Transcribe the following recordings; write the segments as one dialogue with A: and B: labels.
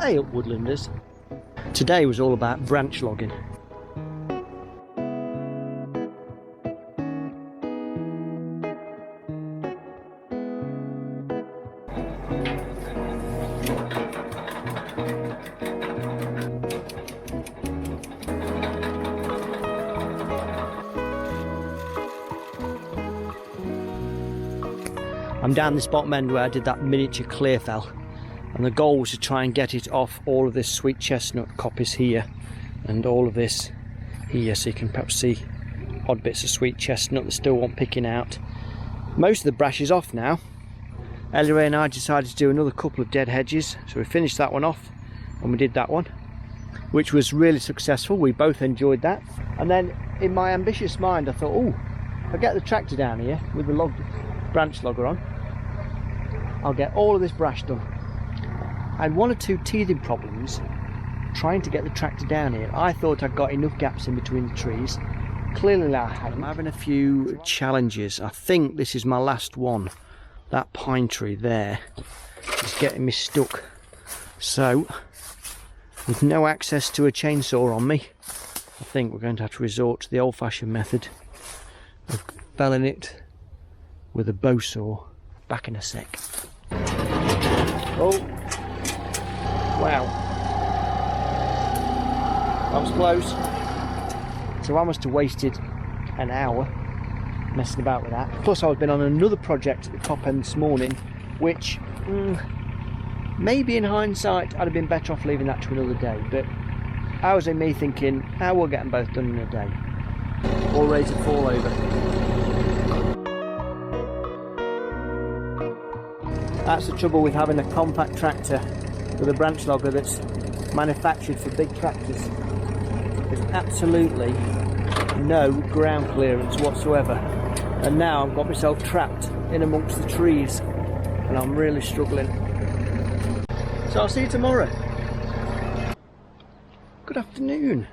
A: Ayup Woodlanders. Today was all about branch logging. I'm down this bottom end where I did that miniature clear fell, and the goal was to try and get it off all of this sweet chestnut coppice here and all of this here, so you can perhaps see odd bits of sweet chestnut that still want picking out. Most of the brash is off now. Ellery and I decided to do another couple of dead hedges, so we finished that one off and we did that one, which was really successful. We both enjoyed that. And then in my ambitious mind I thought, oh, if I get the tractor down here with the branch logger on, I'll get all of this brash done. I had one or two teething problems trying to get the tractor down here. I thought I'd got enough gaps in between the trees. Clearly I hadn't. I'm having a few challenges. I think this is my last one. That pine tree there is getting me stuck. So, with no access to a chainsaw on me, I think we're going to have to resort to the old-fashioned method of felling it with a bow saw. Back in a sec. Oh, wow, that was close. So I must have wasted an hour messing about with that. Plus I've been on another project at the top end this morning, which maybe in hindsight I'd have been better off leaving that to another day, but I was in me thinking, I will get them both done in a day, all ready to fall over. That's the trouble with having a compact tractor with a branch logger that's manufactured for big tractors. There's absolutely no ground clearance whatsoever. And now I've got myself trapped in amongst the trees and I'm really struggling. So I'll see you tomorrow. Good afternoon.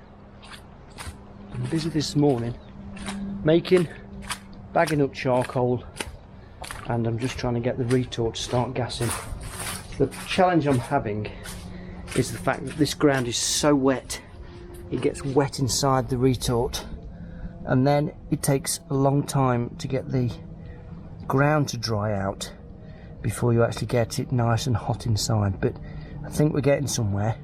A: I'm busy this morning bagging up charcoal, and I'm just trying to get the retort to start gassing. The challenge I'm having is the fact that this ground is so wet, it gets wet inside the retort, and then it takes a long time to get the ground to dry out before you actually get it nice and hot inside. But I think we're getting somewhere,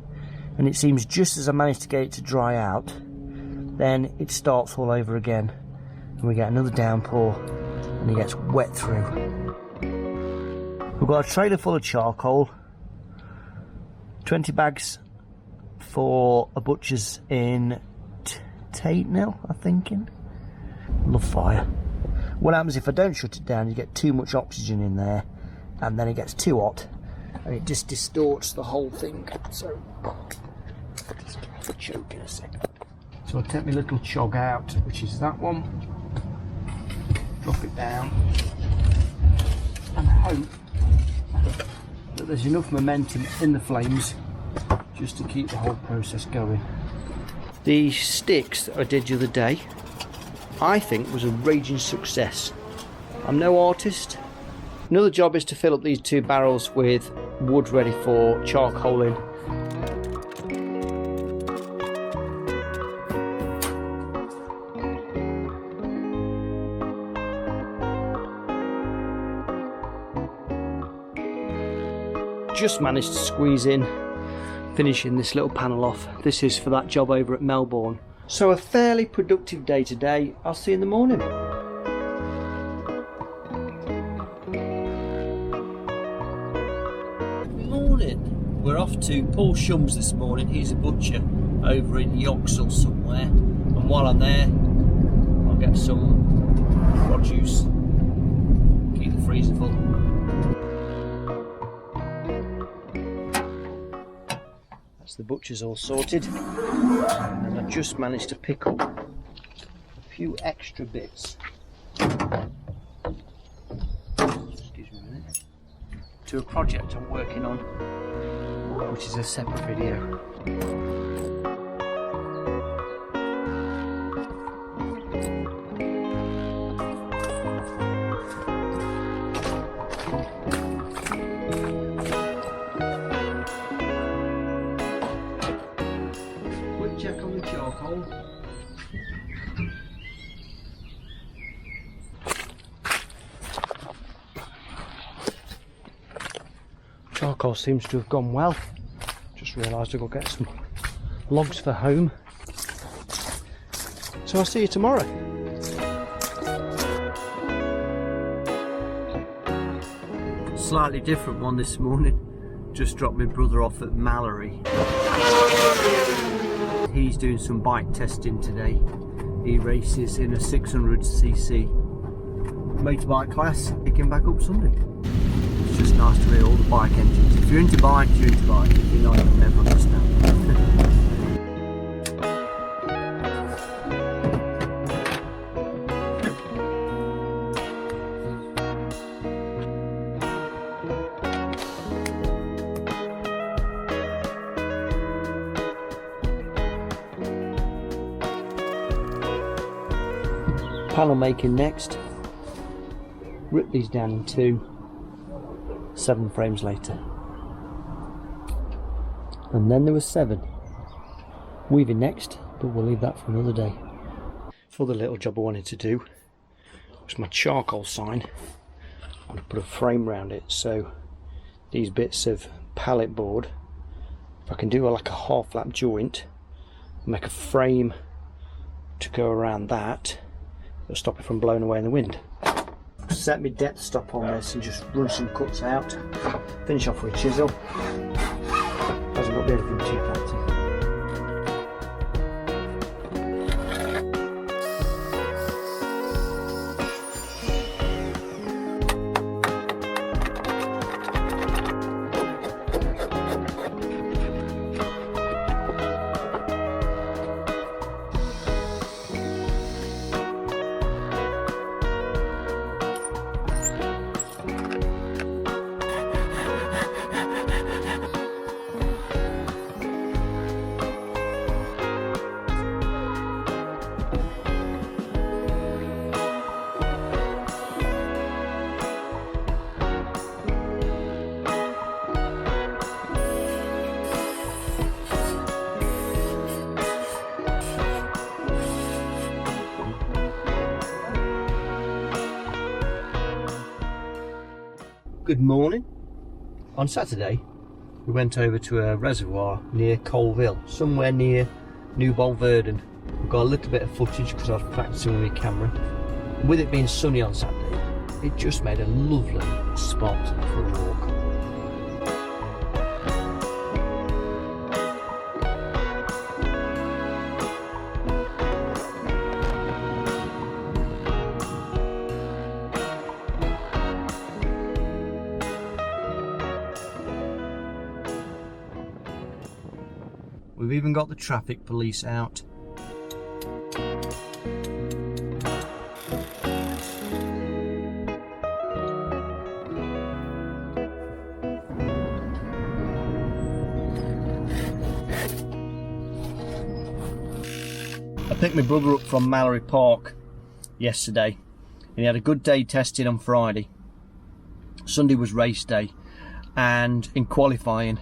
A: and it seems just as I manage to get it to dry out, then it starts all over again and we get another downpour and it gets wet through. We've got a trailer full of charcoal, 20 bags for a butcher's in Tatenhill, I'm thinking. Love fire. What happens if I don't shut it down, you get too much oxygen in there and then it gets too hot and it just distorts the whole thing. So just have a choke in a second. So I'll take my little chog out, which is that one, drop it down and hope that there's enough momentum in the flames just to keep the whole process going. The sticks that I did the other day, I think was a raging success. I'm no artist. Another job is to fill up these 2 barrels with wood ready for charcoaling. Just managed to squeeze in, finishing this little panel off. This is for that job over at Melbourne. So a fairly productive day today. I'll see you in the morning. Morning. We're off to Paul Shum's this morning. He's a butcher over in Yoxall somewhere. And while I'm there, I'll get some produce. Keep the freezer full. The butcher's all sorted, and I've just managed to pick up a few extra bits, excuse me a minute, to a project I'm working on, which is a separate video. charcoal. Charcoal seems to have gone well. Just realised I've got to get some logs for home. So I'll see you tomorrow. Slightly different one this morning. Just dropped my brother off at Mallory. He's doing some bike testing today. He races in a 600cc motorbike class. He came back up Sunday. It's just nice to hear all the bike engines. If you're into bikes, you're into bikes. If you're not, you'll never understand. Panel making next. Rip these down in two. 7 frames later. And then there was 7. Weaving next, but we'll leave that for another day. For the little job I wanted to do was my charcoal sign. I want to put a frame around it, so these bits of pallet board, if I can do like a half lap joint, make a frame to go around that, it'll stop it from blowing away in the wind. Set my depth stop on this and just run some cuts out. Finish off with a chisel. Hasn't got to be anything too fancy. Good morning. On Saturday we went over to a reservoir near Colville, somewhere near New Bolverden. We got a little bit of footage because I was practicing with my camera. With it being sunny on Saturday, it just made a lovely spot for a walk. We've even got the traffic police out. I picked my brother up from Mallory Park yesterday and he had a good day testing on Friday. Sunday was race day and in qualifying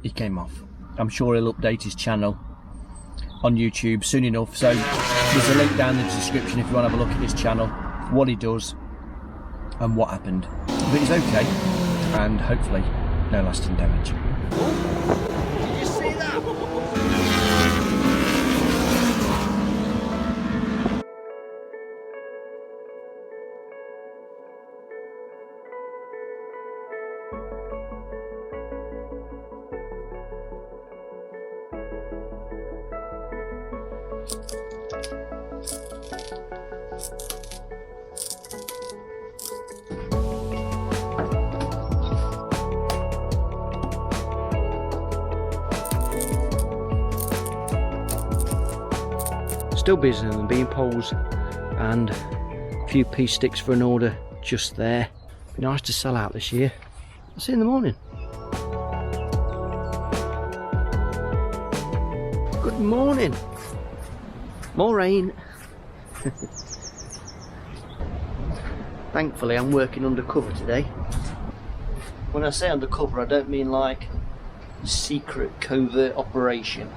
A: he came off. I'm sure he'll update his channel on YouTube soon enough, so there's a link down in the description if you want to have a look at his channel, what he does and what happened. But he's okay and hopefully no lasting damage.
B: Did you see that?
A: Still busier than bean poles and a few pea sticks for an order just there. Be nice to sell out this year. I'll see you in the morning. Good morning. More rain. Thankfully I'm working undercover today. When I say undercover I don't mean like secret covert operation.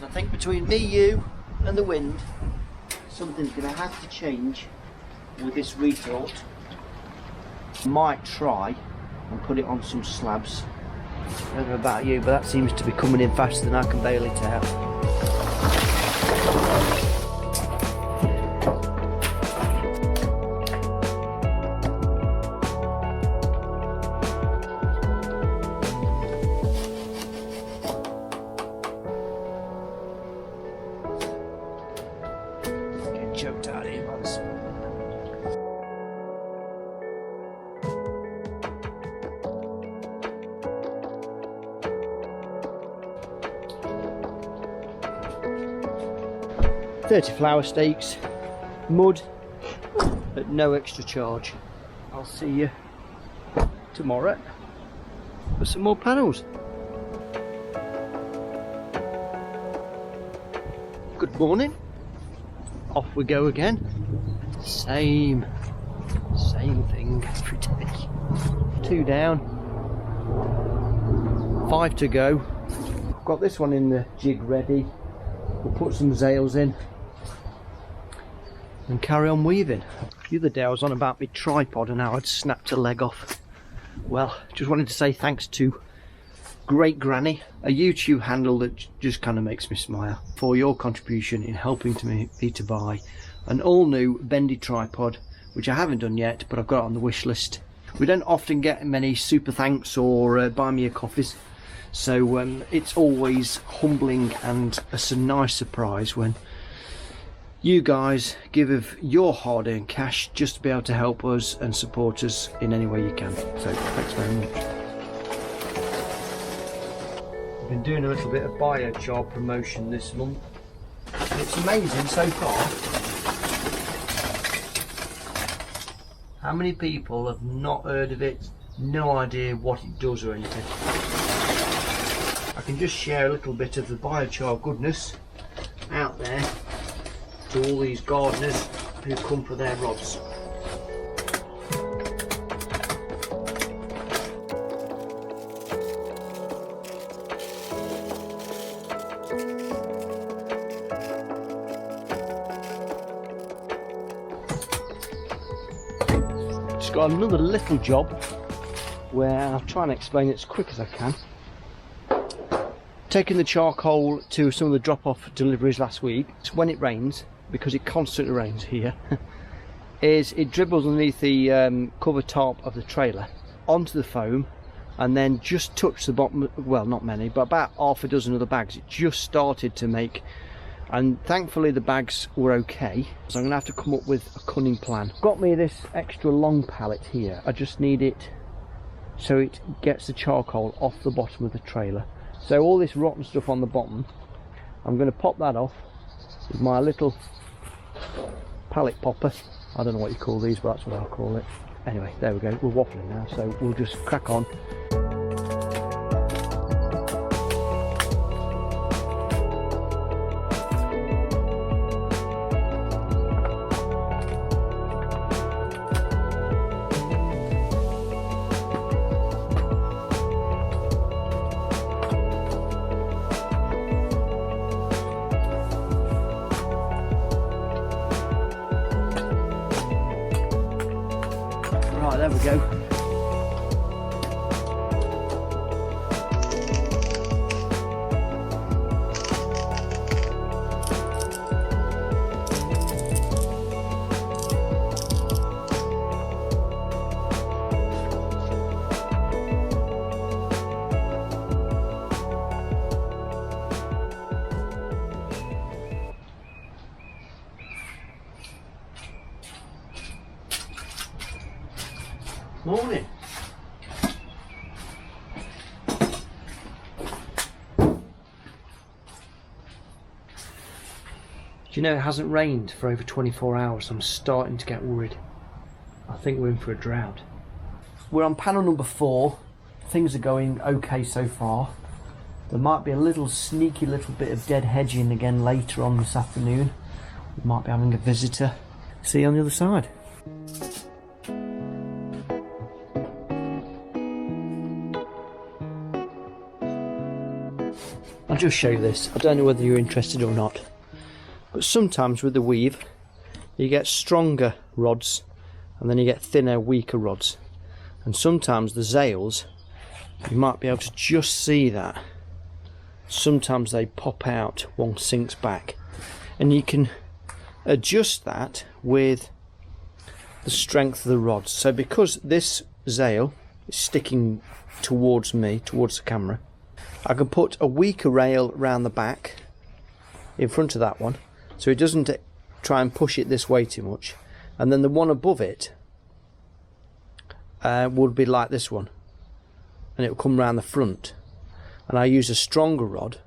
A: I think between me, you and the wind, something's going to have to change with this retort. Might try and put it on some slabs. I don't know about you, but that seems to be coming in faster than I can bail it out. Getting choked out here by the sun. $30 flower stakes, mud at no extra charge. I'll see you tomorrow for some more panels. Good morning. Off we go again. Same thing every day. 2 down, 5 to go. I've got this one in the jig ready. We'll put some sails in and carry on weaving. The other day I was on about my tripod and how I'd snapped a leg off. Well, just wanted to say thanks to Great Granny, a YouTube handle that just kind of makes me smile, for your contribution in helping me to buy an all new bendy tripod, which I haven't done yet, but I've got it on the wish list. We don't often get many super thanks or buy me a coffees, so it's always humbling and a nice surprise when you guys give of your hard-earned cash just to be able to help us and support us in any way you can. So thanks very much. I've been doing a little bit of BioChar promotion this month. It's amazing so far how many people have not heard of it, no idea what it does or anything. I can just share a little bit of the BioChar goodness out there to all these gardeners who come for their rods. Just got another little job where I'll try and explain it as quick as I can. Taking the charcoal to some of the drop-off deliveries last week, when it rains, because it constantly rains here, is it dribbles underneath the cover top of the trailer onto the foam and then just touched the bottom, well not many, but about half a dozen of the bags it just started to make, and thankfully the bags were okay, so I'm going to have to come up with a cunning plan. Got me this extra long pallet here. I just need it so it gets the charcoal off the bottom of the trailer. So all this rotten stuff on the bottom, I'm going to pop that off with my little pallet popper. I don't know what you call these, but that's what I'll call it. Anyway, there we go. We're waffling now, so we'll just crack on. Right, there we go. Morning. Do you know, it hasn't rained for over 24 hours. I'm starting to get worried. I think we're in for a drought. We're on panel number 4. Things are going okay so far. There might be a little sneaky little bit of dead hedging again later on this afternoon. We might be having a visitor. See you on the other side. I'll just show you this. I don't know whether you're interested or not, but sometimes with the weave you get stronger rods and then you get thinner, weaker rods, and sometimes the zails, you might be able to just see that. Sometimes they pop out, one sinks back, and you can adjust that with the strength of the rods. So because this zail is sticking towards me, towards the camera, I can put a weaker rail around the back in front of that one so it doesn't try and push it this way too much, and then the one above it would be like this one, and it will come round the front, and I use a stronger rod,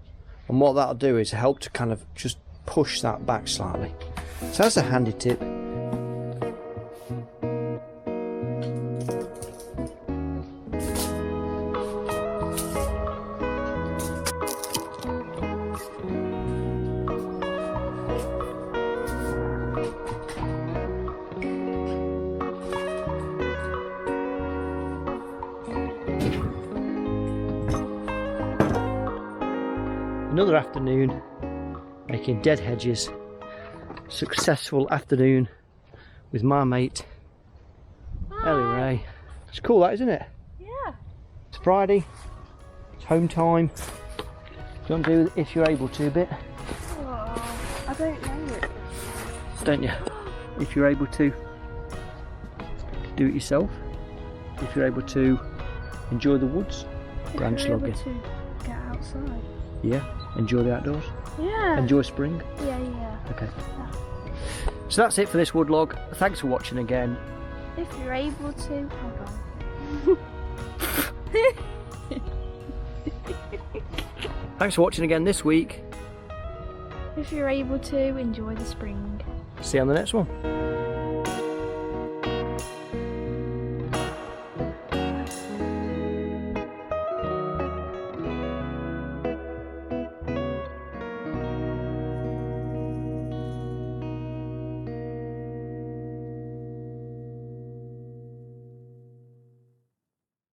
A: and what that'll do is help to kind of just push that back slightly. So that's a handy tip. Another afternoon making dead hedges. Successful afternoon with my mate Ellie Ray. It's cool, that, isn't it?
C: Yeah.
A: It's Friday. It's home time. Do you want to do if you're able to a bit?
C: Oh, I don't know it.
A: Don't you? If you're able to do it yourself. If you're able to enjoy the woods. Branchlogging.
C: To get outside.
A: Yeah. Enjoy the outdoors.
C: Yeah.
A: Enjoy spring.
C: Yeah.
A: Okay. So that's it for this woodlog. Thanks for watching again.
C: If you're able to, hold on.
A: Thanks for watching again this week.
C: If you're able to, enjoy the spring.
A: See you on the next one.